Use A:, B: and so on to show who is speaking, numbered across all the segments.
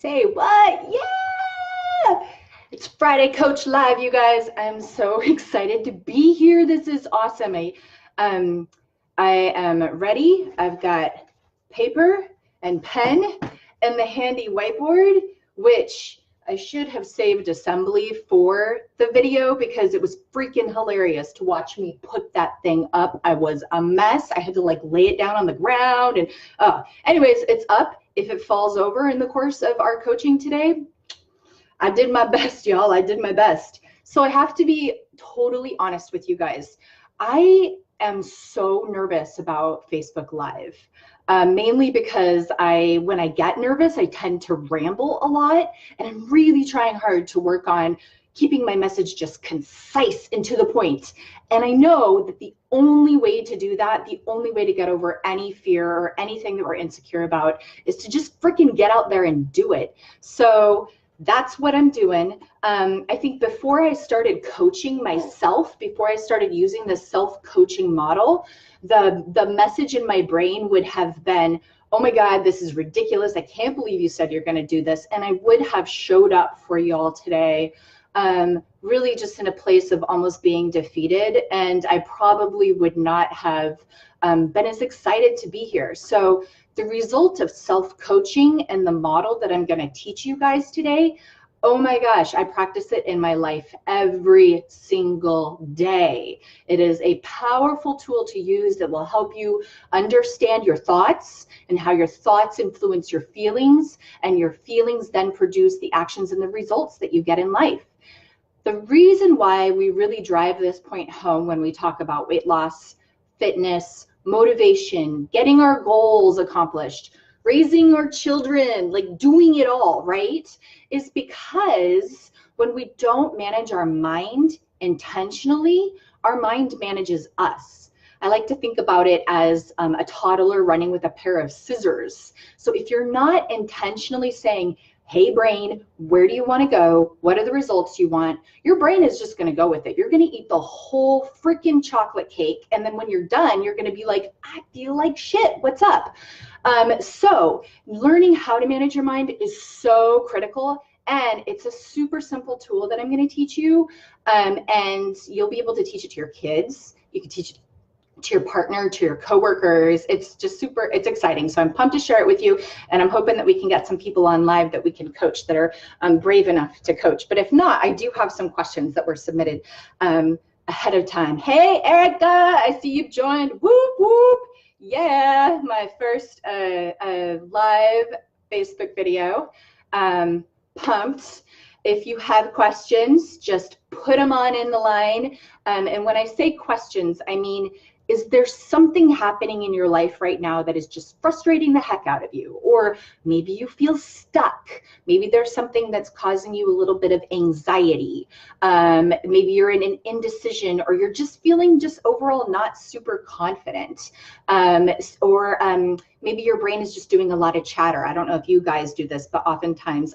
A: Say what? Yeah! It's Friday Coach Live, you guys. I'm so excited to be here. This is awesome. Um, I am ready. I've got paper and pen and the handy whiteboard, which I should have saved assembly for the video because it was freaking hilarious to watch me put that thing up. I was a mess. I had to like lay it down on the ground and anyways, it's up. If it falls over in the course of our coaching today, I did my best, y'all. I did my best. So I have to be totally honest with you guys. I am so nervous about Facebook Live, mainly because when I get nervous, I tend to ramble a lot, and I'm really trying hard to work on keeping my message just concise and to the point. And I know that the only way to do that, the only way to get over any fear or anything that we're insecure about is to just freaking get out there and do it. So that's what I'm doing. I think before I started coaching myself, before I started using the self-coaching model, the message in my brain would have been, oh my God, this is ridiculous. I can't believe you said you're going to do this. And I would have showed up for y'all today, really just in a place of almost being defeated. And I probably would not have been as excited to be here. So the result of self-coaching and the model that I'm going to teach you guys today, oh my gosh, I practice it in my life every single day. It is a powerful tool to use that will help you understand your thoughts and how your thoughts influence your feelings, and your feelings then produce the actions and the results that you get in life. The reason why we really drive this point home when we talk about weight loss, fitness, motivation, getting our goals accomplished, raising our children, like doing it all, right, is because when we don't manage our mind intentionally, our mind manages us. I like to think about it as a toddler running with a pair of scissors. So if you're not intentionally saying, hey brain, where do you want to go? What are the results you want? Your brain is just going to go with it. You're going to eat the whole freaking chocolate cake. And then when you're done, you're going to be like, I feel like shit. What's up? So learning how to manage your mind is so critical. And it's a super simple tool that I'm going to teach you. And you'll be able to teach it to your kids. You can teach it to your partner, to your coworkers. It's just super, it's exciting. So I'm pumped to share it with you. And I'm hoping that we can get some people on live that we can coach that are brave enough to coach. But if not, I do have some questions that were submitted ahead of time. Hey, Erica, I see you've joined. Whoop, whoop. Yeah, my first live Facebook video. Pumped. If you have questions, just put them on in the line. And when I say questions, I mean, is there something happening in your life right now that is just frustrating the heck out of you? Or maybe you feel stuck. Maybe there's something that's causing you a little bit of anxiety. Maybe you're in an indecision, or you're just feeling just overall not super confident. Or maybe your brain is just doing a lot of chatter. I don't know if you guys do this, but oftentimes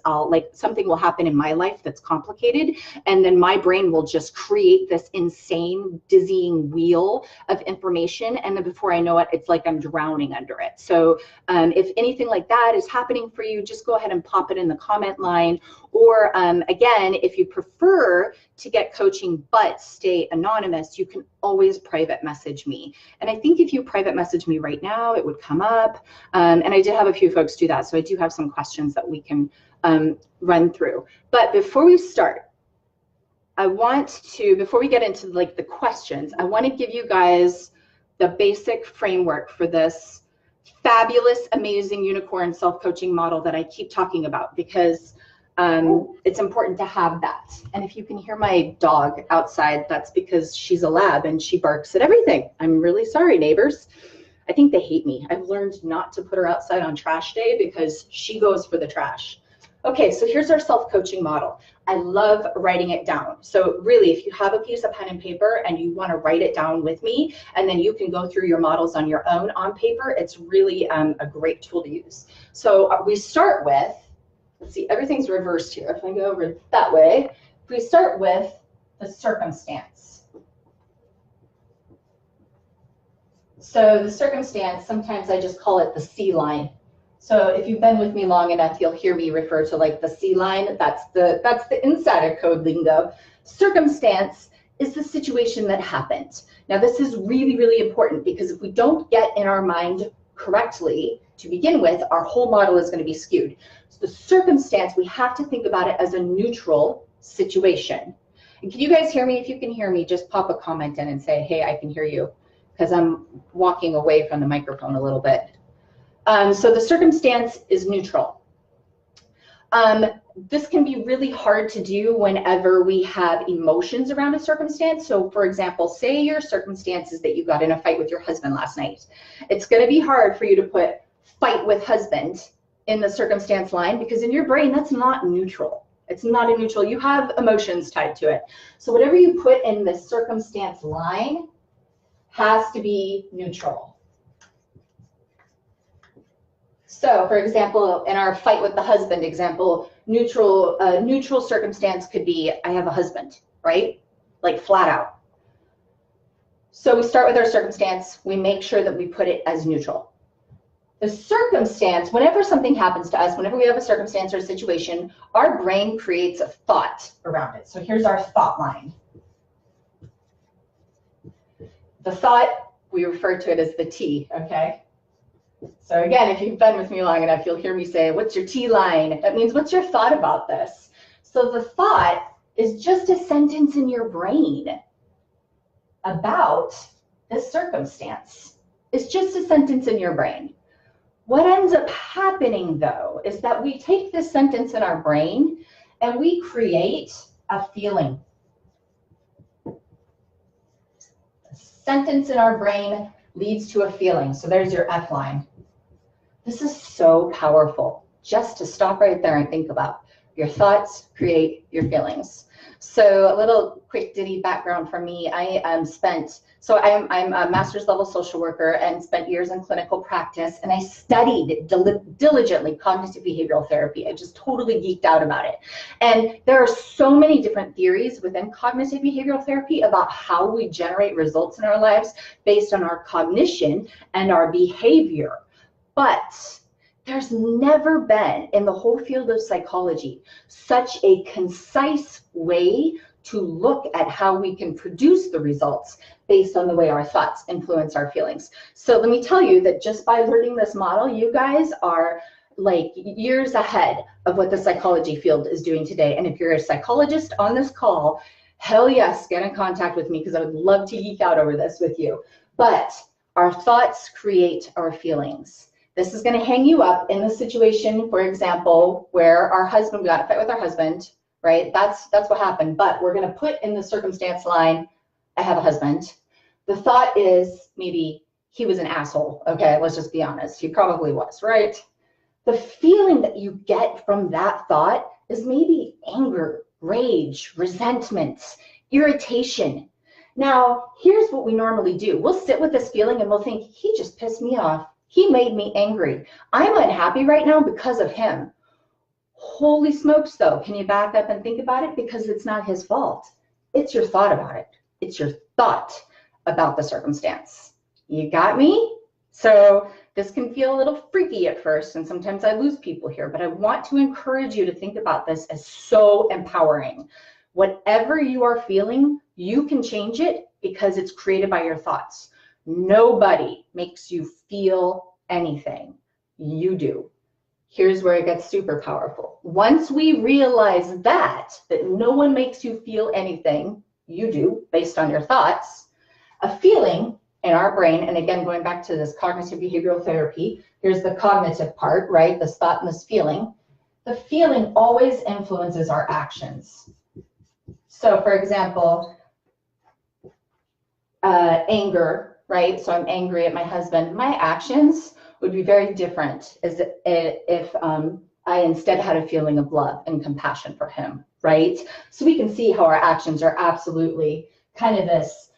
A: something will happen in my life that's complicated, and then my brain will just create this insane, dizzying wheel of information, and then before I know it, it's like I'm drowning under it. So if anything like that is happening for you, just go ahead and pop it in the comment line. Or again, if you prefer to get coaching but stay anonymous, you can always private message me. And I think if you private message me right now, it would come up. And I did have a few folks do that. So I do have some questions that we can run through. But before we start, before we get into like the questions, I want to give you guys the basic framework for this fabulous, amazing unicorn self-coaching model that I keep talking about, because it's important to have that. And if you can hear my dog outside, that's because she's a lab and she barks at everything. I'm really sorry, neighbors. I think they hate me. I've learned not to put her outside on trash day because she goes for the trash. Okay, so here's our self-coaching model. I love writing it down. So really, if you have a piece of pen and paper and you want to write it down with me, and then you can go through your models on your own on paper, it's really a great tool to use. So we start with, let's see, everything's reversed here. If I go over that way, we start with the circumstance. So the circumstance, sometimes I just call it the C line. So if you've been with me long enough, you'll hear me refer to like the C line. That's the insider code lingo. Circumstance is the situation that happened. Now this is really, really important because if we don't get in our mind correctly to begin with, our whole model is going to be skewed. So the circumstance, we have to think about it as a neutral situation. And can you guys hear me? If you can hear me, just pop a comment in and say, hey, I can hear you, because I'm walking away from the microphone a little bit. So the circumstance is neutral. This can be really hard to do whenever we have emotions around a circumstance. So for example, say your circumstance is that you got in a fight with your husband last night. It's going to be hard for you to put fight with husband in the circumstance line because in your brain, that's not neutral. It's not a neutral. You have emotions tied to it. So whatever you put in the circumstance line has to be neutral. So, for example, in our fight with the husband example, neutral circumstance could be, I have a husband, right? Like flat out. So we start with our circumstance. We make sure that we put it as neutral. The circumstance, whenever something happens to us, whenever we have a circumstance or a situation, our brain creates a thought around it. So here's our thought line. The thought, we refer to it as the T, okay? So again, if you've been with me long enough, you'll hear me say, what's your T line? That means, what's your thought about this? So the thought is just a sentence in your brain about this circumstance. It's just a sentence in your brain. What ends up happening, though, is that we take this sentence in our brain and we create a feeling. A sentence in our brain leads to a feeling. So there's your F line. This is so powerful, just to stop right there and think about. Your thoughts create your feelings. So a little quick ditty background from me. I'm a master's level social worker and spent years in clinical practice, and I studied diligently cognitive behavioral therapy. I just totally geeked out about it. And there are so many different theories within cognitive behavioral therapy about how we generate results in our lives based on our cognition and our behavior. But there's never been in the whole field of psychology such a concise way to look at how we can produce the results based on the way our thoughts influence our feelings. So let me tell you that just by learning this model, you guys are like years ahead of what the psychology field is doing today. And if you're a psychologist on this call, hell yes, get in contact with me because I would love to geek out over this with you. But our thoughts create our feelings. This is going to hang you up in the situation, for example, where we got in a fight with our husband, right? That's what happened. But we're going to put in the circumstance line, I have a husband. The thought is maybe he was an asshole. Okay, let's just be honest. He probably was, right? The feeling that you get from that thought is maybe anger, rage, resentment, irritation. Now, here's what we normally do. We'll sit with this feeling and we'll think, he just pissed me off. He made me angry. I'm unhappy right now because of him. Holy smokes, though. Can you back up and think about it? Because it's not his fault. It's your thought about it. It's your thought about the circumstance. You got me? So this can feel a little freaky at first, and sometimes I lose people here, but I want to encourage you to think about this as so empowering. Whatever you are feeling, you can change it because it's created by your thoughts. Nobody makes you feel anything. You do. Here's where it gets super powerful. Once we realize that no one makes you feel anything, you do, based on your thoughts, a feeling in our brain, and again, going back to this cognitive behavioral therapy, here's the cognitive part, right? This thought and this feeling. The feeling always influences our actions. So for example, anger, right? So I'm angry at my husband. My actions would be very different as if I instead had a feeling of love and compassion for him, right? So we can see how our actions are absolutely kind of this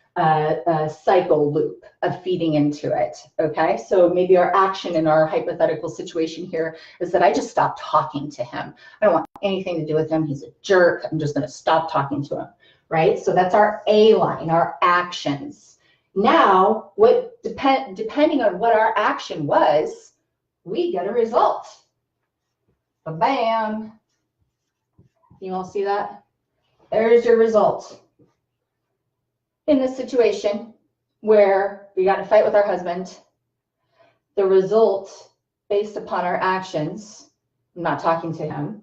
A: cycle loop of feeding into it, okay? So maybe our action in our hypothetical situation here is that I just stopped talking to him. I don't want anything to do with him. He's a jerk. I'm just going to stop talking to him, right? So that's our A line, our actions. Now, depending on what our action was, we get a result. Bam. You all see that? There's your result. In this situation where we got in a fight with our husband, the result based upon our actions, I'm not talking to him,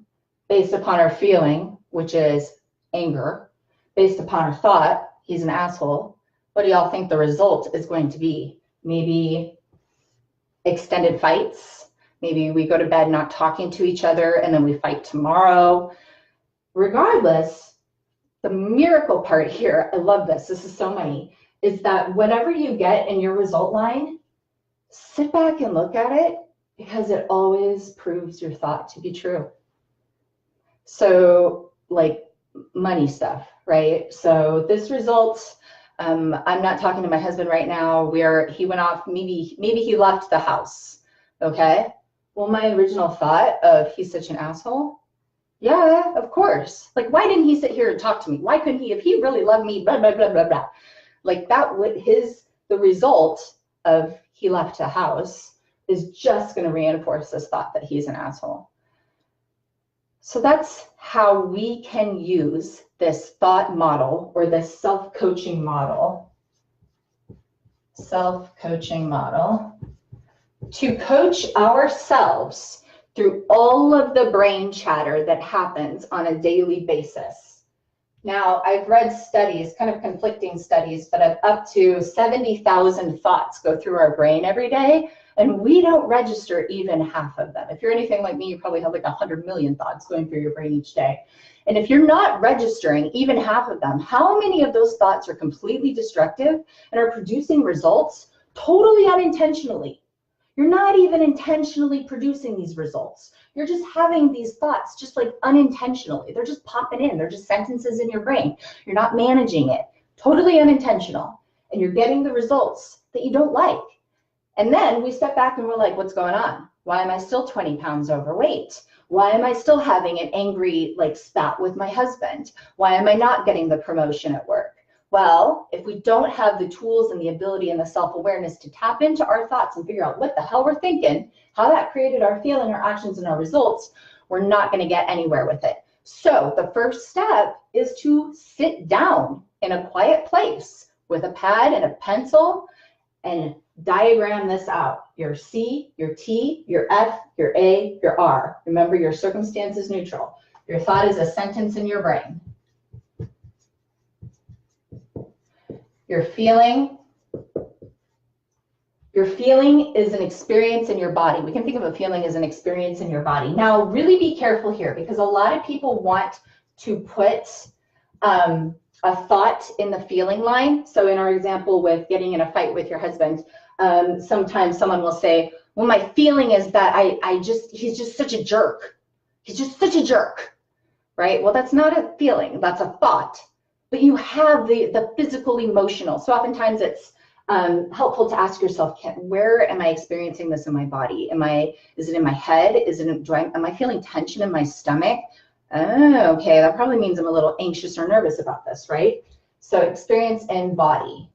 A: based upon our feeling, which is anger, based upon our thought, he's an asshole, what do y'all think the result is going to be? Maybe extended fights. Maybe we go to bed not talking to each other and then we fight tomorrow. Regardless, the miracle part here, I love this, this is so money, is that whatever you get in your result line, sit back and look at it because it always proves your thought to be true. So like money stuff, right? So this result, I'm not talking to my husband right now where he went off, maybe he left the house, okay? Well, my original thought of he's such an asshole, yeah, of course. Like, why didn't he sit here and talk to me? Why couldn't he, if he really loved me, blah, blah, blah, blah, blah. Like that would, the result of he left the house is just going to reinforce this thought that he's an asshole. So that's how we can use this thought model or this self-coaching model to coach ourselves through all of the brain chatter that happens on a daily basis. Now, I've read studies, kind of conflicting studies, but up to 70,000 thoughts go through our brain every day, and we don't register even half of them. If you're anything like me, you probably have like 100 million thoughts going through your brain each day. And if you're not registering even half of them, how many of those thoughts are completely destructive and are producing results totally unintentionally? You're not even intentionally producing these results. You're just having these thoughts just like unintentionally. They're just popping in. They're just sentences in your brain. You're not managing it. Totally unintentional. And you're getting the results that you don't like. And then we step back and we're like, what's going on? Why am I still 20 pounds overweight? Why am I still having an angry like spat with my husband? Why am I not getting the promotion at work? Well, if we don't have the tools and the ability and the self-awareness to tap into our thoughts and figure out what the hell we're thinking, how that created our feeling, our actions, and our results, we're not going to get anywhere with it. So the first step is to sit down in a quiet place with a pad and a pencil and diagram this out. Your C, your T, your F, your A, your R. Remember, your circumstance is neutral. Your thought is a sentence in your brain. Your feeling is an experience in your body. We can think of a feeling as an experience in your body. Now, really be careful here because a lot of people want to put a thought in the feeling line. So in our example with getting in a fight with your husband, sometimes someone will say, well, my feeling is that he's just such a jerk. He's just such a jerk, right? Well, that's not a feeling, that's a thought. But you have the physical, emotional. So oftentimes it's helpful to ask yourself, where am I experiencing this in my body? Is it in my head? Am I feeling tension in my stomach? Oh, okay, that probably means I'm a little anxious or nervous about this, right? So experience in body.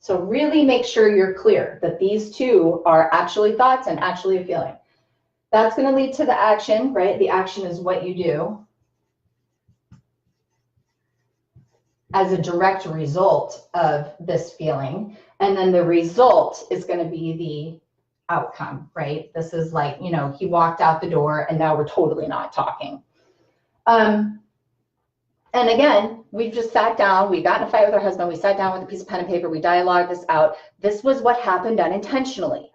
A: So really make sure you're clear that these two are actually thoughts and actually a feeling. That's going to lead to the action, right? The action is what you do as a direct result of this feeling. And then the result is going to be the outcome, right? This is like, you know, he walked out the door and now we're totally not talking. And again, we've just sat down, we got in a fight with our husband, we sat down with a piece of pen and paper, we dialogued this out. This was what happened unintentionally.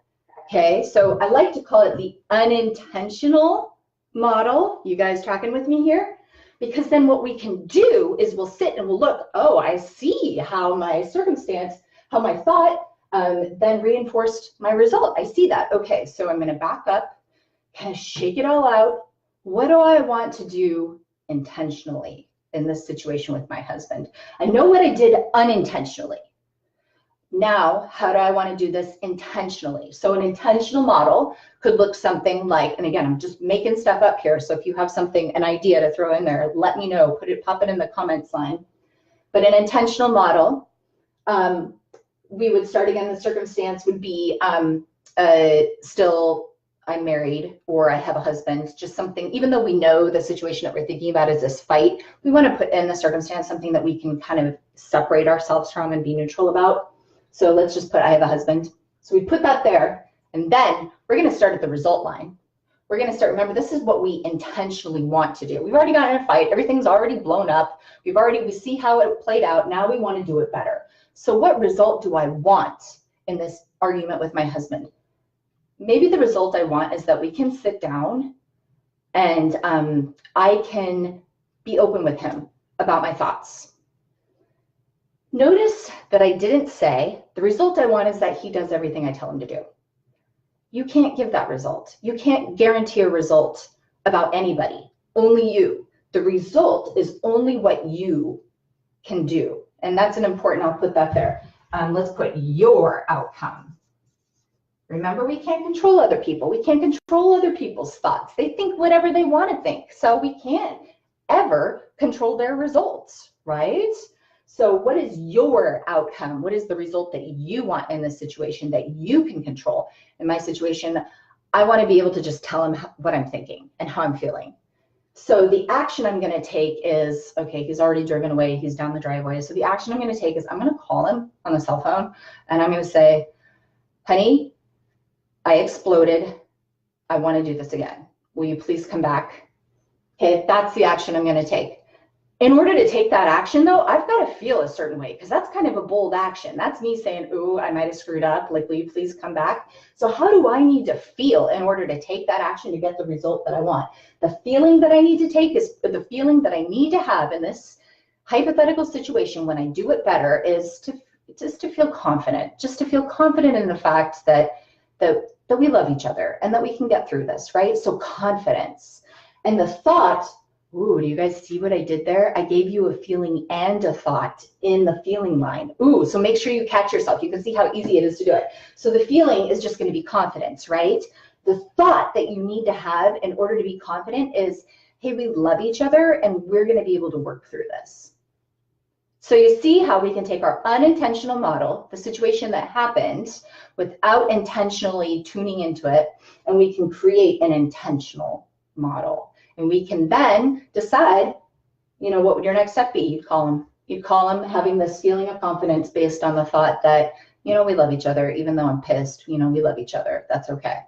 A: Okay, so I like to call it the unintentional model. You guys tracking with me here? Because then what we can do is we'll sit and we'll look, oh, I see how my circumstance, how my thought then reinforced my result. I see that. Okay, so I'm going to back up, kind of shake it all out. What do I want to do intentionally in this situation with my husband? I know what I did unintentionally. Now, how do I want to do this intentionally? So an intentional model could look something like, and again, I'm just making stuff up here. So if you have something, an idea to throw in there, let me know, pop it in the comments line. But an intentional model, we would start again, the circumstance would be still I'm married or I have a husband, just something, even though we know the situation that we're thinking about is this fight, we want to put in the circumstance something that we can kind of separate ourselves from and be neutral about. So let's just put, I have a husband. So we put that there, and then we're going to start at the result line. We're going to start, remember, this is what we intentionally want to do. We've already gotten in a fight. Everything's already blown up. We see how it played out. Now we want to do it better. So what result do I want in this argument with my husband? Maybe the result I want is that we can sit down and I can be open with him about my thoughts. Notice that I didn't say, the result I want is that he does everything I tell him to do. You can't give that result. You can't guarantee a result about anybody, only you. The result is only what you can do. And that's an important, I'll put that there. Let's put your outcome. Remember, we can't control other people. We can't control other people's thoughts. They think whatever they want to think. So we can't ever control their results, right? So what is your outcome? What is the result that you want in this situation that you can control? In my situation, I want to be able to just tell him what I'm thinking and how I'm feeling. So the action I'm going to take is, okay, he's already driven away. He's down the driveway. So the action I'm going to take is I'm going to call him on the cell phone and I'm going to say, honey, I exploded. I want to do this again. Will you please come back? Okay, that's the action I'm going to take. In order to take that action, though, I've got to feel a certain way because that's kind of a bold action. That's me saying, ooh, I might have screwed up. Like, will you please come back? So how do I need to feel in order to take that action to get the result that I want? The feeling that I need to take is the feeling that I need to have in this hypothetical situation when I do it better is just to feel confident, just to feel confident in the fact that we love each other and that we can get through this, right? So confidence. And the thought, ooh, do you guys see what I did there? I gave you a feeling and a thought in the feeling line. Ooh, so make sure you catch yourself. You can see how easy it is to do it. So the feeling is just going to be confidence, right? The thought that you need to have in order to be confident is, hey, we love each other and we're going to be able to work through this. So you see how we can take our unintentional model, the situation that happened, without intentionally tuning into it, and we can create an intentional model. And we can then decide, you know, what would your next step be? You'd call him having this feeling of confidence based on the thought that, you know, we love each other, even though I'm pissed, you know, we love each other. That's okay.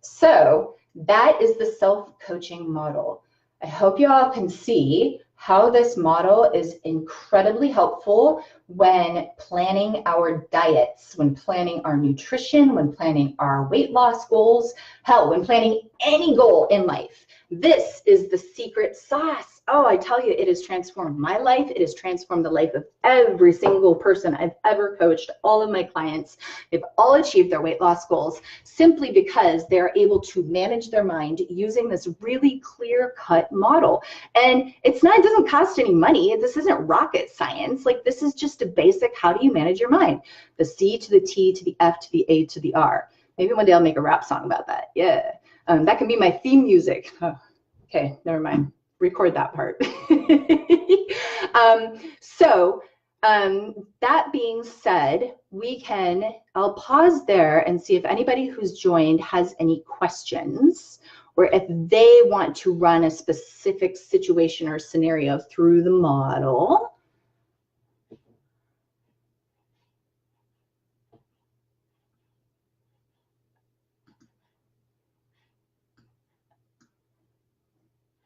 A: So that is the self-coaching model. I hope you all can see how this model is incredibly helpful when planning our diets, when planning our nutrition, when planning our weight loss goals, hell, when planning any goal in life. This is the secret sauce. Oh, I tell you, it has transformed my life. It has transformed the life of every single person I've ever coached. All of my clients, they've all achieved their weight loss goals simply because they're able to manage their mind using this really clear-cut model. And it doesn't cost any money. This isn't rocket science. Like, this is just a basic, how do you manage your mind? The C to the T to the F to the A to the R. Maybe one day I'll make a rap song about that. Yeah. That can be my theme music. Oh, okay, never mind. Record that part. That being said, I'll pause there and see if anybody who's joined has any questions or if they want to run a specific situation or scenario through the model.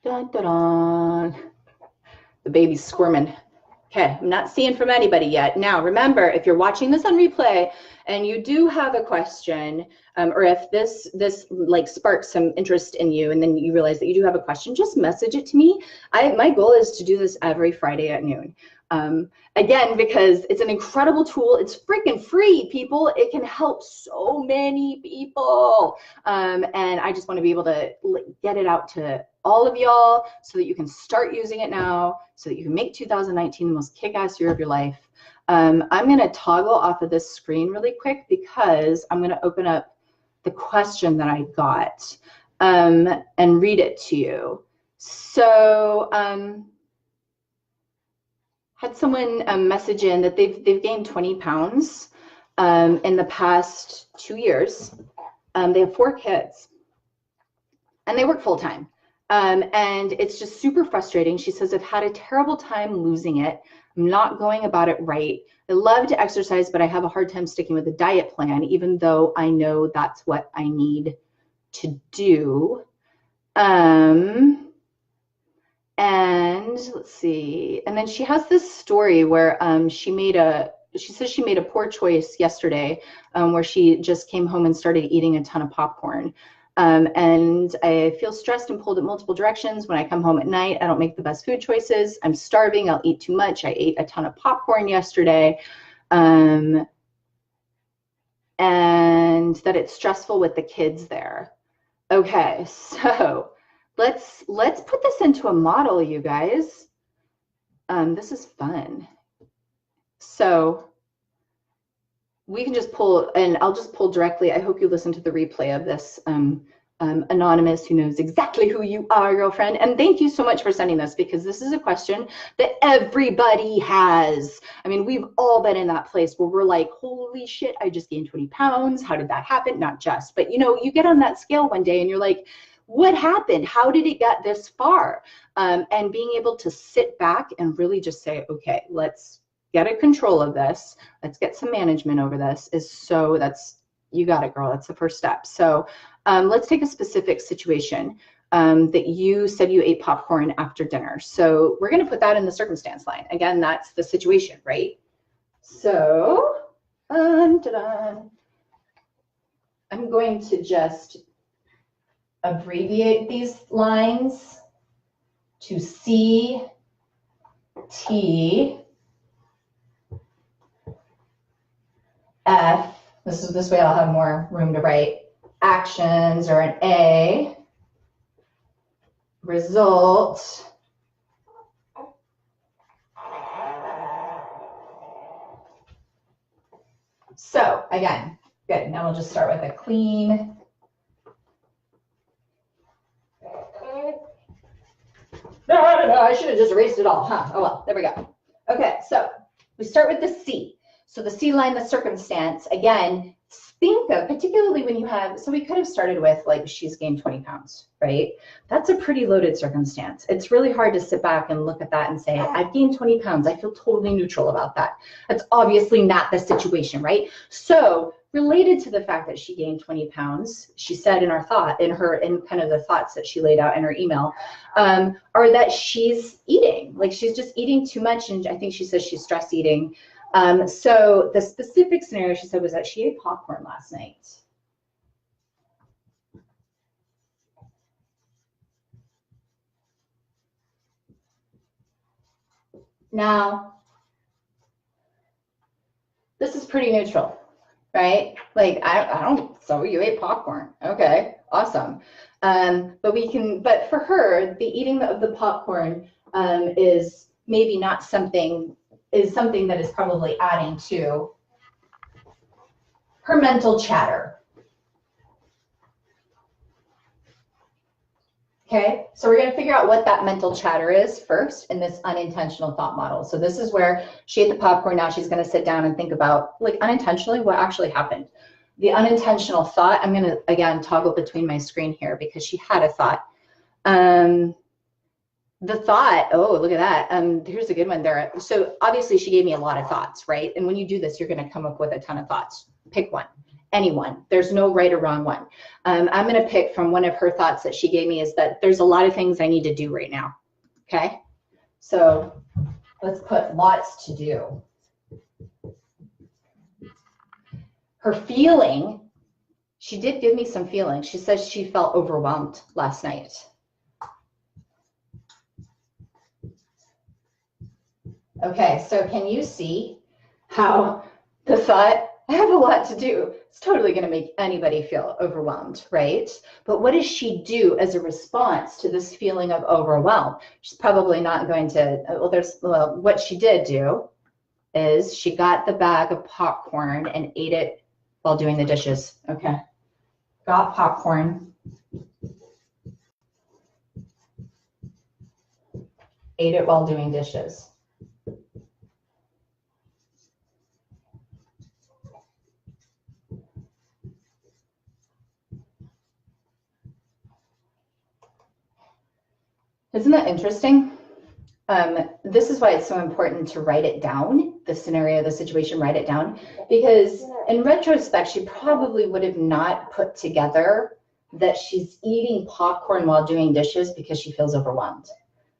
A: Dun, dun, dun. The baby's squirming. Okay, I'm not seeing from anybody yet. Now, remember, if you're watching this on replay and you do have a question, or if this like sparks some interest in you and then you realize that you do have a question, just message it to me. My goal is to do this every Friday at noon. Again, because it's an incredible tool. It's freaking free, people. It can help so many people. And I just want to be able to get it out to all of y'all so that you can start using it now, so that you can make 2019 the most kick-ass year of your life. I'm going to toggle off of this screen really quick because I'm going to open up the question that I got and read it to you. So had someone message in that they've gained 20 pounds in the past 2 years. They have 4 kids. and they work full time. And it's just super frustrating. She says, I've had a terrible time losing it. I'm not going about it right. I love to exercise, but I have a hard time sticking with a diet plan, even though I know that's what I need to do. And let's see. And then she has this story where she says she made a poor choice yesterday, where she just came home and started eating a ton of popcorn. And I feel stressed and pulled in multiple directions. When I come home at night, I don't make the best food choices. I'm starving. I'll eat too much. I ate a ton of popcorn yesterday. And that it's stressful with the kids there. Okay, so let's put this into a model, you guys. This is fun. So we can just pull, and I'll just pull directly. I hope you listen to the replay of this, anonymous, who knows exactly who you are, girlfriend. And thank you so much for sending this, because this is a question that everybody has. I mean, we've all been in that place where we're like, holy shit, I just gained 20 pounds. How did that happen? Not just, but you know, you get on that scale one day and you're like, what happened? How did it get this far? And being able to sit back and really just say, okay, let's get a control of this. Let's get some management over this. You got it, girl. That's the first step. So let's take a specific situation that you said you ate popcorn after dinner. So we're going to put that in the circumstance line. Again, that's the situation, right? So I'm going to just abbreviate these lines to C, T, F. This way I'll have more room to write actions, or an A, result, so again, good. Now we'll just start with a clean. No, I should have just erased it all, huh? Oh well, there we go. Okay, so we start with the C. So the C line, the circumstance, again, think of, particularly when you have, so we could have started with like, she's gained 20 pounds, right? That's a pretty loaded circumstance. It's really hard to sit back and look at that and say, I've gained 20 pounds. I feel totally neutral about that. That's obviously not the situation, right? So related to the fact that she gained 20 pounds, she said in kind of the thoughts that she laid out in her email, are that she's eating, like she's just eating too much. And I think she says she's stress eating. So the specific scenario she said was that she ate popcorn last night. Now, this is pretty neutral, right? Like, so you ate popcorn. Okay, awesome. But for her, the eating of the popcorn is maybe not something that is probably adding to her mental chatter. Okay, so we're going to figure out what that mental chatter is first in this unintentional thought model. So this is where she ate the popcorn. Now she's going to sit down and think about, like, unintentionally what actually happened. The unintentional thought, I'm going to, again, toggle between my screen here because she had a thought. The thought, oh, look at that. Here's a good one there. So obviously she gave me a lot of thoughts, right? And when you do this, you're going to come up with a ton of thoughts. Pick one. Anyone. There's no right or wrong one. I'm going to pick from one of her thoughts that she gave me, is that there's a lot of things I need to do right now. Okay. So let's put lots to do. Her feeling, she did give me some feelings. She says she felt overwhelmed last night. Okay. So can you see how the thought, I have a lot to do, it's totally going to make anybody feel overwhelmed, right? But what does she do as a response to this feeling of overwhelm? She's probably not going to, what she did do is she got the bag of popcorn and ate it while doing the dishes. Okay. Got popcorn, ate it while doing dishes. Isn't that interesting? This is why it's so important to write it down, the scenario, the situation, write it down, because in retrospect, she probably would have not put together that she's eating popcorn while doing dishes because she feels overwhelmed,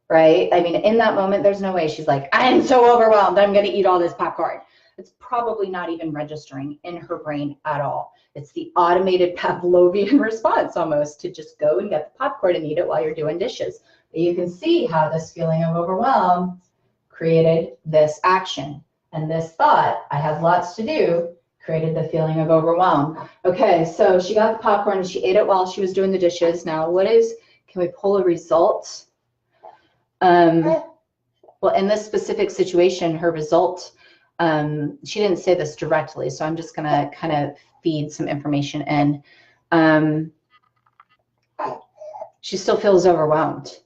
A: right? I mean, in that moment, there's no way she's like, I'm so overwhelmed, I'm going to eat all this popcorn. It's probably not even registering in her brain at all. It's the automated Pavlovian response almost to just go and get the popcorn and eat it while you're doing dishes. But you can see how this feeling of overwhelm created this action. And this thought, I have lots to do, created the feeling of overwhelm. Okay, so she got the popcorn and she ate it while she was doing the dishes. Now, can we pull a result? Well, in this specific situation, her result, she didn't say this directly, so I'm just gonna kind of feed some information in. She still feels overwhelmed.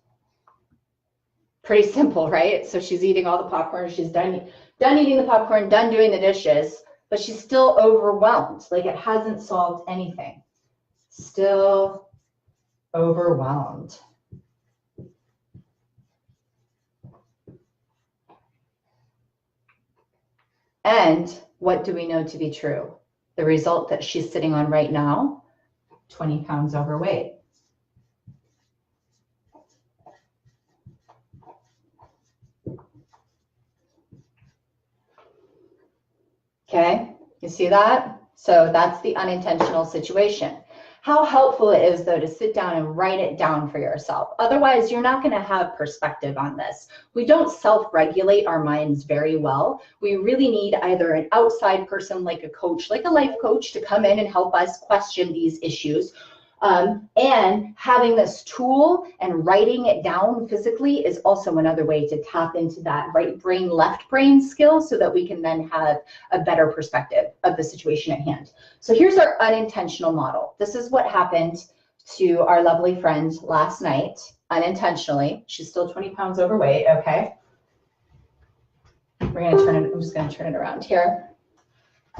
A: Pretty simple, right? So she's eating all the popcorn, she's done eating the popcorn, done doing the dishes, but she's still overwhelmed. Like it hasn't solved anything. Still overwhelmed. And what do we know to be true? The result that she's sitting on right now, 20 pounds overweight. Okay, you see that? So that's the unintentional situation. How helpful it is, though, to sit down and write it down for yourself. Otherwise, you're not going to have perspective on this. We don't self-regulate our minds very well. We really need either an outside person like a coach, like a life coach, to come in and help us question these issues. And having this tool and writing it down physically is also another way to tap into that right brain, left brain skill so that we can then have a better perspective of the situation at hand. So here's our unintentional model. This is what happened to our lovely friend last night, unintentionally. She's still 20 pounds overweight, okay? We're gonna turn it, I'm just gonna turn it around here.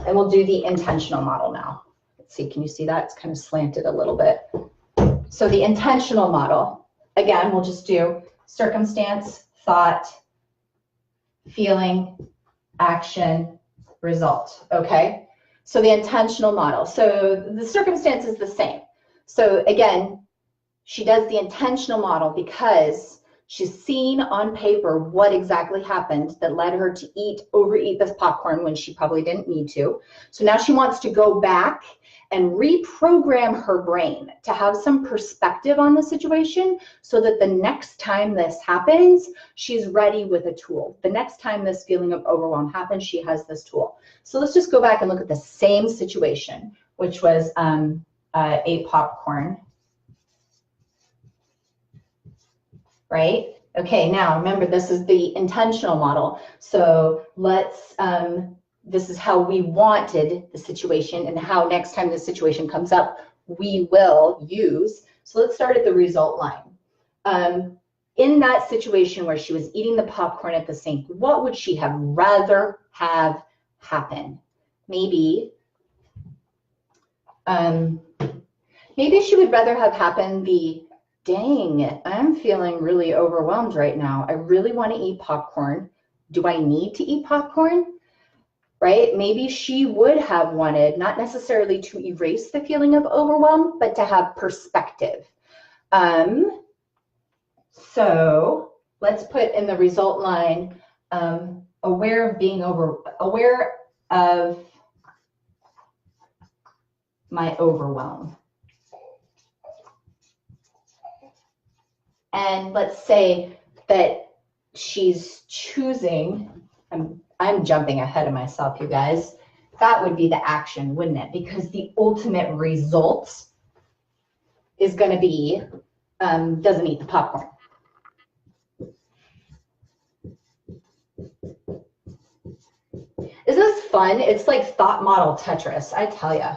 A: And we'll do the intentional model now. Let's see, can you see that? It's kind of slanted a little bit. So the intentional model, again, we'll just do circumstance, thought, feeling, action, result, okay? So the intentional model. So the circumstance is the same. So again, she does the intentional model because she's seen on paper what exactly happened that led her to overeat this popcorn when she probably didn't need to. So now she wants to go back and reprogram her brain to have some perspective on the situation so that the next time this happens, she's ready with a tool. The next time this feeling of overwhelm happens, she has this tool. So let's just go back and look at the same situation, which was ate popcorn, right? Okay, now remember, this is the intentional model. So let's, this is how we wanted the situation and how next time the situation comes up, we will use. So let's start at the result line. In that situation where she was eating the popcorn at the sink, what would she have rather have happen? Maybe she would rather have happen the, dang, I'm feeling really overwhelmed right now. I really want to eat popcorn. Do I need to eat popcorn? Right? Maybe she would have wanted not necessarily to erase the feeling of overwhelm, but to have perspective. So let's put in the result line, aware of my overwhelm. And let's say that she's choosing, I'm jumping ahead of myself, you guys. That would be the action, wouldn't it? Because the ultimate result is going to be doesn't eat the popcorn. Is this fun? It's like thought model Tetris, I tell you.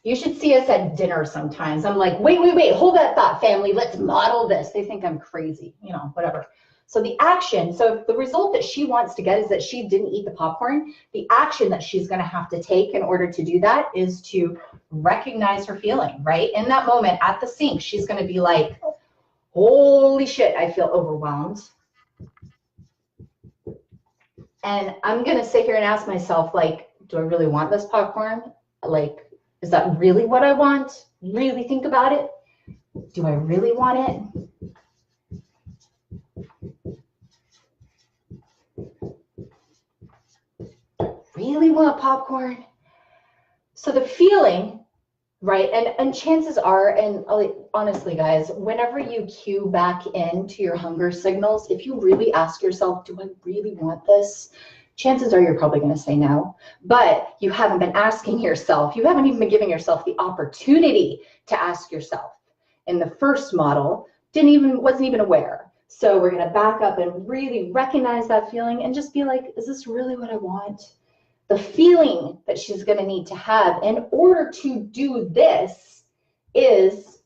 A: You should see us at dinner sometimes. I'm like, wait, hold that thought, family. Let's model this. They think I'm crazy, you know, whatever. So the action, so if the result that she wants to get is that she didn't eat the popcorn, the action that she's going to have to take in order to do that is to recognize her feeling, right? In that moment at the sink, she's going to be like, holy shit, I feel overwhelmed. And I'm going to sit here and ask myself, like, do I really want this popcorn? Like, is that really what I want? Really think about it. Do I really want it? Really want popcorn? So the feeling, right? And chances are, and honestly, guys, whenever you cue back into your hunger signals, if you really ask yourself, do I really want this? Chances are you're probably going to say no, but you haven't been asking yourself. You haven't even been giving yourself the opportunity to ask yourself. In the first model, wasn't even aware. So we're going to back up and really recognize that feeling and just be like, is this really what I want? The feeling that she's going to need to have in order to do this is,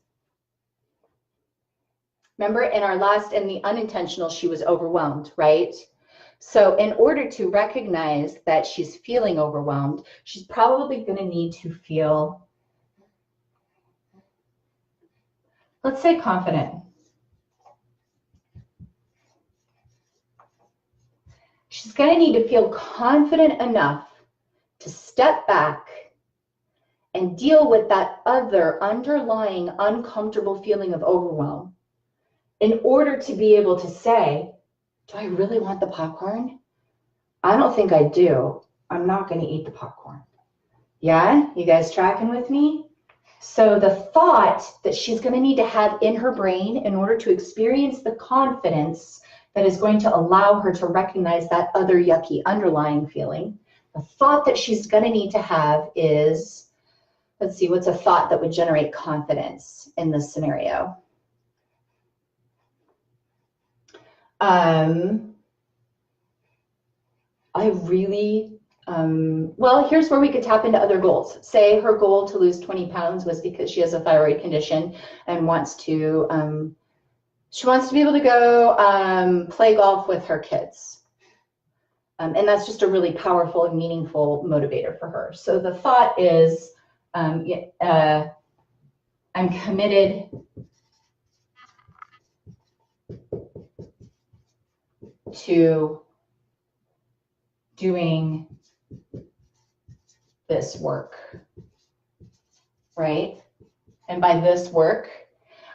A: remember in the unintentional, she was overwhelmed, right? So in order to recognize that she's feeling overwhelmed, she's probably going to need to feel, let's say, confident. She's going to need to feel confident enough to step back and deal with that other underlying uncomfortable feeling of overwhelm in order to be able to say, do I really want the popcorn? I don't think I do. I'm not going to eat the popcorn. Yeah? You guys tracking with me? So the thought that she's going to need to have in her brain in order to experience the confidence that is going to allow her to recognize that other yucky underlying feeling, the thought that she's going to need to have is, let's see, what's a thought that would generate confidence in this scenario? Well, here's where we could tap into other goals. Say her goal to lose 20 pounds was because she has a thyroid condition and wants to be able to go play golf with her kids. And that's just a really powerful and meaningful motivator for her. So the thought is, I'm committed to doing this work, right? And by this work,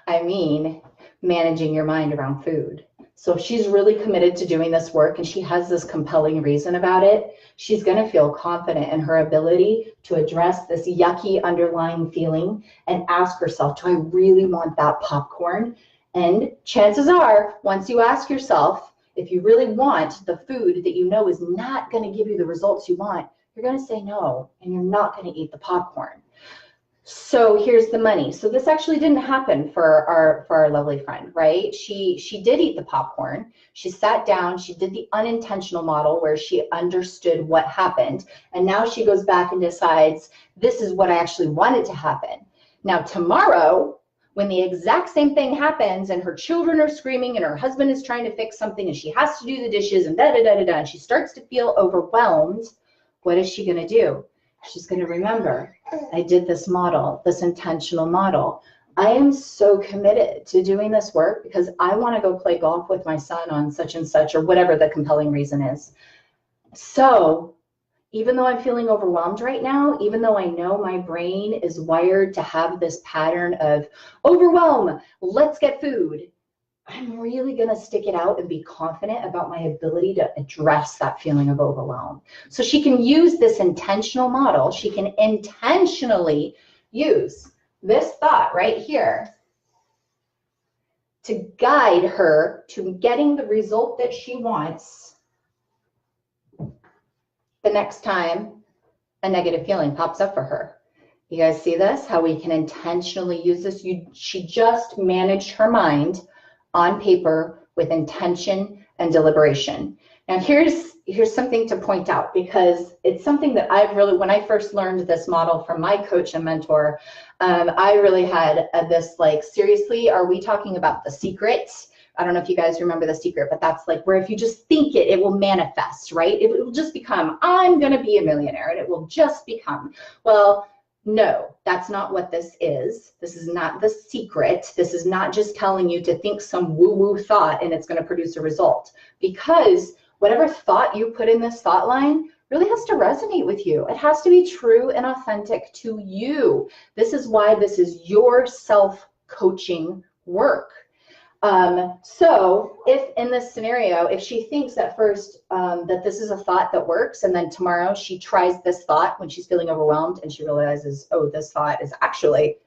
A: I mean managing your mind around food. So if she's really committed to doing this work and she has this compelling reason about it, she's going to feel confident in her ability to address this yucky underlying feeling and ask herself, do I really want that popcorn? And chances are, once you ask yourself, if you really want the food that you know is not going to give you the results you want, you're going to say no, and you're not going to eat the popcorn. So here's the money. So this actually didn't happen for our lovely friend, right? She did eat the popcorn. She sat down, she did the unintentional model where she understood what happened. And now she goes back and decides, this is what I actually wanted to happen. Now tomorrow, when the exact same thing happens and her children are screaming and her husband is trying to fix something and she has to do the dishes and and she starts to feel overwhelmed, what is she going to do? She's going to remember, I did this model, this intentional model. I am so committed to doing this work because I want to go play golf with my son on such and such, or whatever the compelling reason is. So even though I'm feeling overwhelmed right now, even though I know my brain is wired to have this pattern of overwhelm, let's get food, I'm really going to stick it out and be confident about my ability to address that feeling of overwhelm. So she can use this intentional model. She can intentionally use this thought right here to guide her to getting the result that she wants the next time a negative feeling pops up for her. You guys see this? How we can intentionally use this? She just managed her mind on paper with intention and deliberation. Now here's something to point out, because it's something that I've really, when I first learned this model from my coach and mentor, I really had this like, seriously, are we talking about The Secret? I don't know if you guys remember The Secret, but that's like where if you just think it, it will manifest, right? It will just become, I'm going to be a millionaire, and it will just become. Well, No, that's not what this is. This is not the secret. This is not just telling you to think some woo-woo thought and it's going to produce a result. Because whatever thought you put in this thought line really has to resonate with you. It has to be true and authentic to you. This is why this is your self-coaching work. So if in this scenario, if she thinks at first that this is a thought that works, and then tomorrow she tries this thought when she's feeling overwhelmed and she realizes, oh, this thought is actually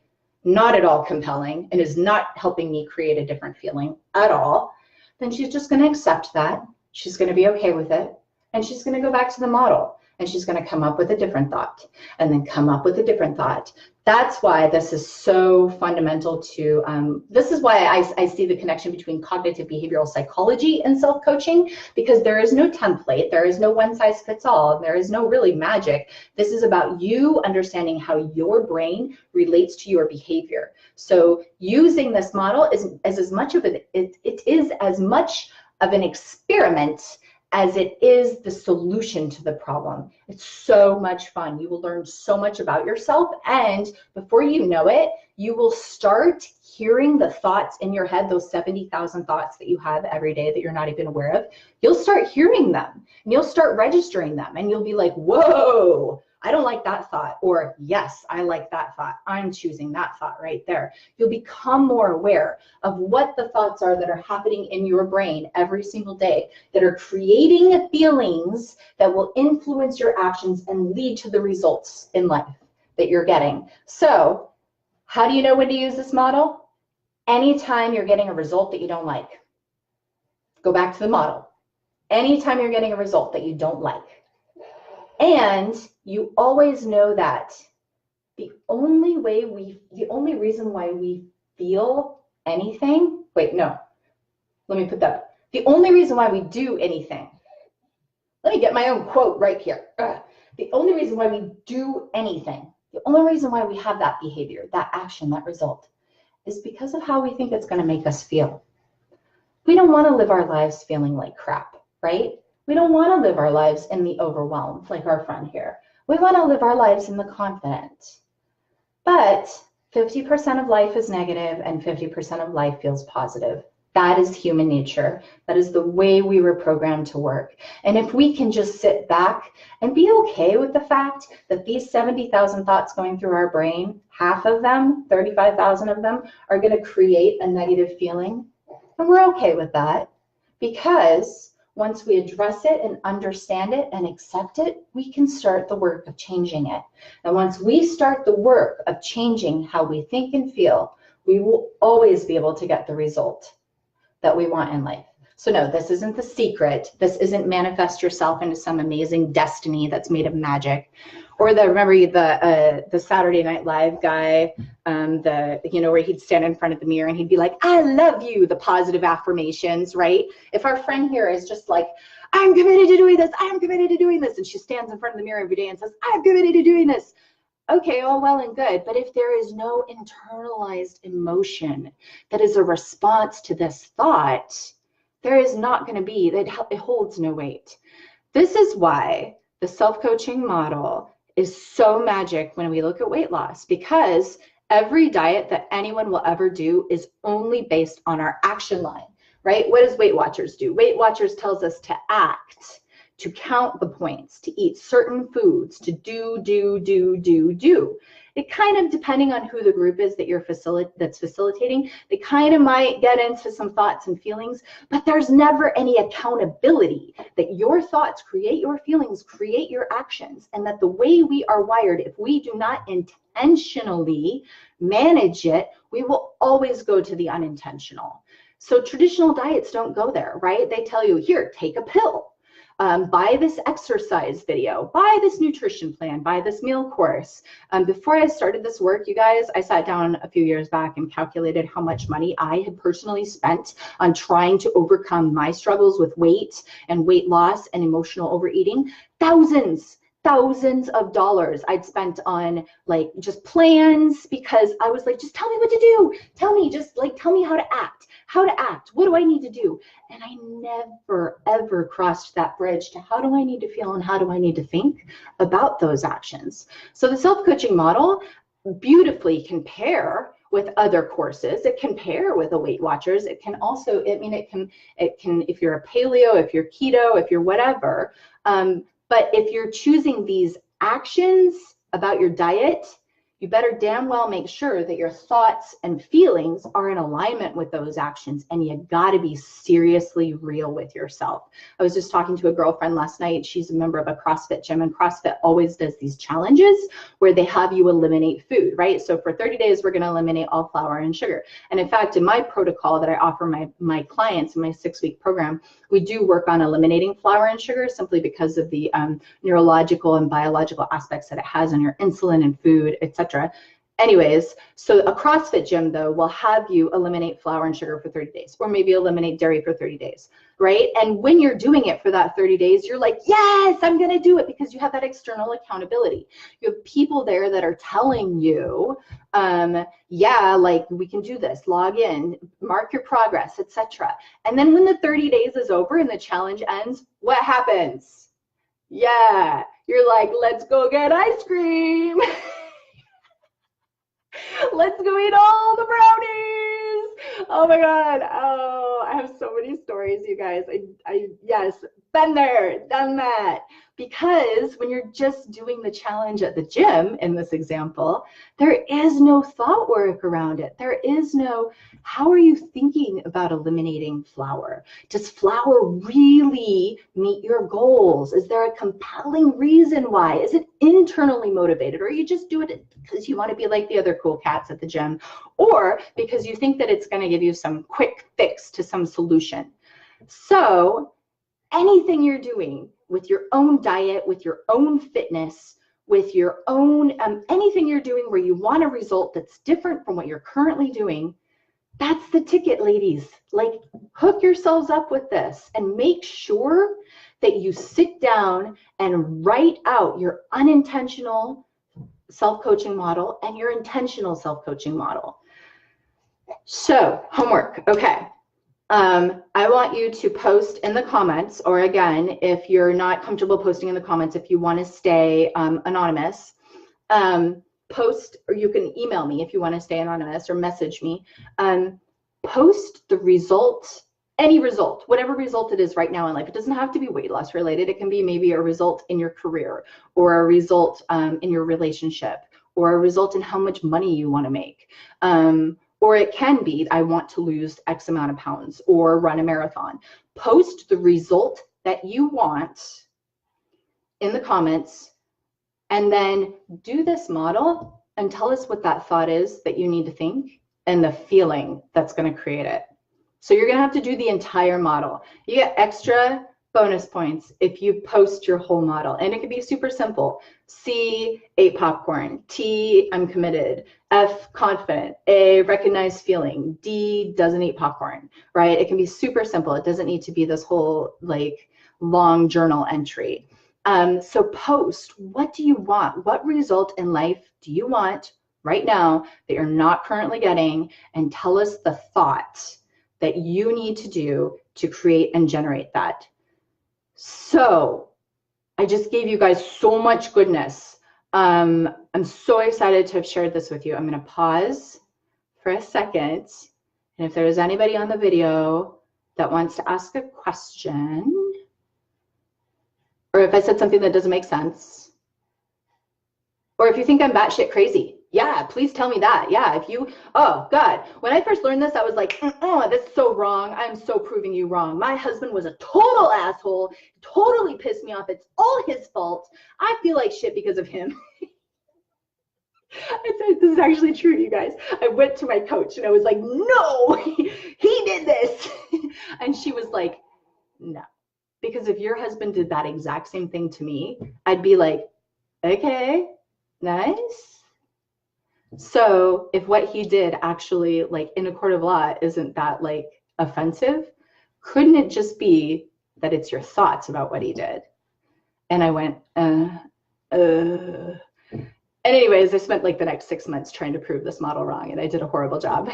A: not at all compelling and is not helping me create a different feeling at all, then she's just going to accept that. She's going to be okay with it. And she's going to go back to the model. And she's going to come up with a different thought and then come up with a different thought. That's why this is so fundamental to, this is why I see the connection between cognitive behavioral psychology and self-coaching, because there is no template, there is no one size fits all, there is no really magic. This is about you understanding how your brain relates to your behavior. So using this model is as much of it is as much of an experiment as it is the solution to the problem. It's so much fun. You will learn so much about yourself, and before you know it, you will start hearing the thoughts in your head, those 70,000 thoughts that you have every day that you're not even aware of. You'll start hearing them, and you'll start registering them, and you'll be like, whoa, I don't like that thought, or yes, I like that thought. I'm choosing that thought right there. You'll become more aware of what the thoughts are that are happening in your brain every single day that are creating feelings that will influence your actions and lead to the results in life that you're getting. So how do you know when to use this model? Anytime you're getting a result that you don't like. Go back to the model. Anytime you're getting a result that you don't like. And you always know that the only reason why we feel anything, wait, no, let me put that. The only reason why we do anything, let me get my own quote right here. The only reason why we do anything, the only reason why we have that behavior, that action, that result, is because of how we think it's going to make us feel. We don't want to live our lives feeling like crap, right? We don't want to live our lives in the overwhelmed, like our friend here. We want to live our lives in the confident. But 50% of life is negative and 50% of life feels positive. That is human nature. That is the way we were programmed to work. And if we can just sit back and be okay with the fact that these 70,000 thoughts going through our brain, half of them, 35,000 of them, are going to create a negative feeling, and we're okay with that, because once we address it and understand it and accept it, we can start the work of changing it. And once we start the work of changing how we think and feel, we will always be able to get the result that we want in life. So no, this isn't the secret. This isn't manifest yourself into some amazing destiny that's made of magic. Or remember the Saturday Night Live guy, where he'd stand in front of the mirror and he'd be like, I love you, the positive affirmations, right? If our friend here is just like, I'm committed to doing this, I'm committed to doing this, and she stands in front of the mirror every day and says, I'm committed to doing this. Okay, all well and good, but if there is no internalized emotion that is a response to this thought, there is not going to be, it holds no weight. This is why the self-coaching model is so magic when we look at weight loss, because every diet that anyone will ever do is only based on our action line, right? What does Weight Watchers do? Weight Watchers tells us to act, to count the points, to eat certain foods, to do. It kind of, depending on who the group is that you're that's facilitating, they kind of might get into some thoughts and feelings, but there's never any accountability that your thoughts create your feelings, create your actions, and that the way we are wired, if we do not intentionally manage it, we will always go to the unintentional. So traditional diets don't go there, right? They tell you, here, take a pill. Buy this exercise video, buy this nutrition plan, buy this meal course. Before I started this work, you guys, I sat down a few years back and calculated how much money I had personally spent on trying to overcome my struggles with weight and weight loss and emotional overeating. Thousands of dollars I'd spent on just plans, because I was like, just tell me what to do. Tell me how to act. how to act, what do I need to do? And I never, ever crossed that bridge to how do I need to feel and how do I need to think about those actions. So the self-coaching model beautifully can pair with other courses. It can pair with a Weight Watchers. It can also, I mean, it can, if you're a paleo, if you're keto, if you're whatever. But if you're choosing these actions about your diet, you better damn well make sure that your thoughts and feelings are in alignment with those actions, and you gotta be seriously real with yourself. I was just talking to a girlfriend last night. She's a member of a CrossFit gym, and CrossFit always does these challenges where they have you eliminate food, right? So for 30 days, we're gonna eliminate all flour and sugar. And in fact, in my protocol that I offer my clients in my 6-week program, we do work on eliminating flour and sugar simply because of the neurological and biological aspects that it has on your insulin and food, etc. Anyways, so a CrossFit gym, though, will have you eliminate flour and sugar for 30 days, or maybe eliminate dairy for 30 days, right? And when you're doing it for that 30 days, you're like, yes, I'm going to do it, because you have that external accountability. You have people there that are telling you, yeah, like, we can do this, log in, mark your progress, etc. And then when the 30 days is over and the challenge ends, what happens? Yeah, you're like, let's go get ice cream. Let's go eat all the brownies. Oh my God. Oh, I have so many stories, you guys. Yes, been there, done that. Because when you're just doing the challenge at the gym, in this example, there is no thought work around it. There is no, how are you thinking about eliminating flour? Does flour really meet your goals? Is there a compelling reason why? Is it internally motivated, or you just do it because you want to be like the other cool cats at the gym, or because you think that it's going to give you some quick fix to some solution? So anything you're doing with your own diet, with your own fitness, with your own, anything you're doing where you want a result that's different from what you're currently doing, that's the ticket, ladies. Like, hook yourselves up with this and make sure that you sit down and write out your unintentional self-coaching model and your intentional self-coaching model. So, homework, okay. I want you to post in the comments, or again, if you're not comfortable posting in the comments, if you want to stay anonymous, post, or you can email me if you want to stay anonymous, or message me. Post the result, any result, whatever result it is right now in life. It doesn't have to be weight loss related. It can be maybe a result in your career, or a result in your relationship, or a result in how much money you want to make. Or it can be, I want to lose X amount of pounds or run a marathon. Post the result that you want in the comments, and then do this model and tell us what that thought is that you need to think and the feeling that's going to create it. So you're going to have to do the entire model. You get extra bonus points if you post your whole model, and it can be super simple. C, ate popcorn. T, I'm committed. F, confident. A, recognized feeling. D, doesn't eat popcorn, right? It can be super simple. It doesn't need to be this whole like long journal entry. So post, what do you want? What result in life do you want right now that you're not currently getting? And tell us the thought that you need to do to create and generate that. So I just gave you guys so much goodness. I'm so excited to have shared this with you. I'm going to pause for a second. And if there's anybody on the video that wants to ask a question, or if I said something that doesn't make sense, or if you think I'm batshit crazy, yeah, please tell me that. Yeah, if you, oh God, when I first learned this, I was like, this is so wrong. I'm so proving you wrong. My husband was a total asshole, totally pissed me off. It's all his fault. I feel like shit because of him. This is actually true, you guys. I went to my coach and I was like, no, he did this. And she was like, no, because if your husband did that exact same thing to me, I'd be like, okay, nice. So if what he did actually, like, in a court of law, isn't that like offensive, couldn't it just be that it's your thoughts about what he did? And I went, And anyways, I spent like the next 6 months trying to prove this model wrong, and I did a horrible job.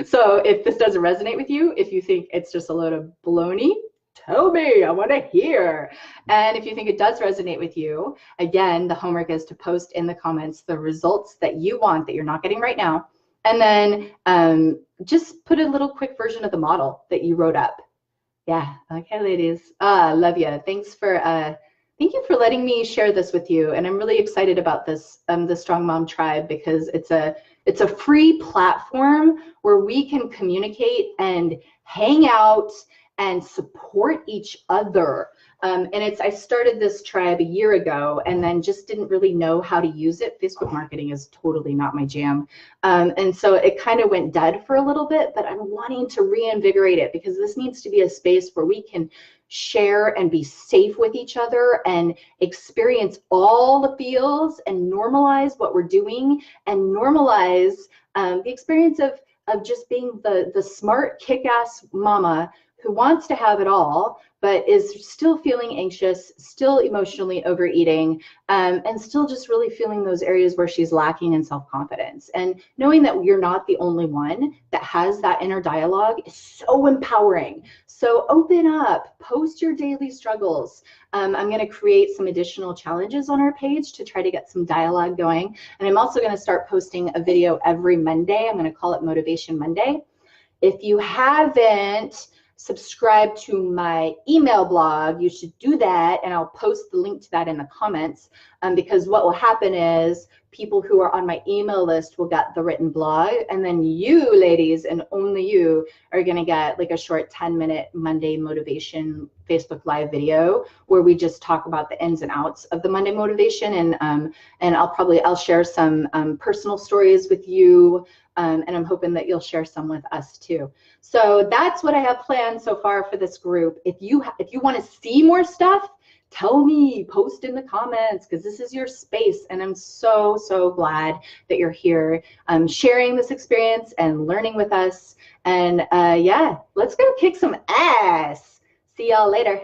A: So if this doesn't resonate with you, if you think it's just a load of baloney, tell me, I want to hear. And if you think it does resonate with you, again, the homework is to post in the comments the results that you want that you're not getting right now. And then just put a little quick version of the model that you wrote up. Yeah, okay, ladies. Love you. Thank you for letting me share this with you. And I'm really excited about this, the Strong Mom Tribe, because it's a free platform where we can communicate and hang out and support each other. And I started this tribe a year ago and then just didn't really know how to use it. Facebook marketing is totally not my jam. And so it kind of went dead for a little bit, but I'm wanting to reinvigorate it because this needs to be a space where we can share and be safe with each other and experience all the feels and normalize what we're doing and normalize the experience of just being the smart, kick-ass mama who wants to have it all, but is still feeling anxious, still emotionally overeating, and still just really feeling those areas where she's lacking in self-confidence. And knowing that you're not the only one that has that inner dialogue is so empowering. So open up, post your daily struggles. I'm going to create some additional challenges on our page to try to get some dialogue going. And I'm also going to start posting a video every Monday. I'm going to call it Motivation Monday. If you haven't subscribe to my email blog, you should do that, and I'll post the link to that in the comments, because what will happen is people who are on my email list will get the written blog, and then you ladies and only you are going to get like a short 10-minute Monday motivation Facebook live video where we just talk about the ins and outs of the Monday motivation, and I'll share some personal stories with you, and I'm hoping that you'll share some with us too. So that's what I have planned so far for this group. If you want to see more stuff, tell me, post in the comments, because this is your space, and I'm so glad that you're here sharing this experience and learning with us. And yeah, let's go kick some ass. See y'all later.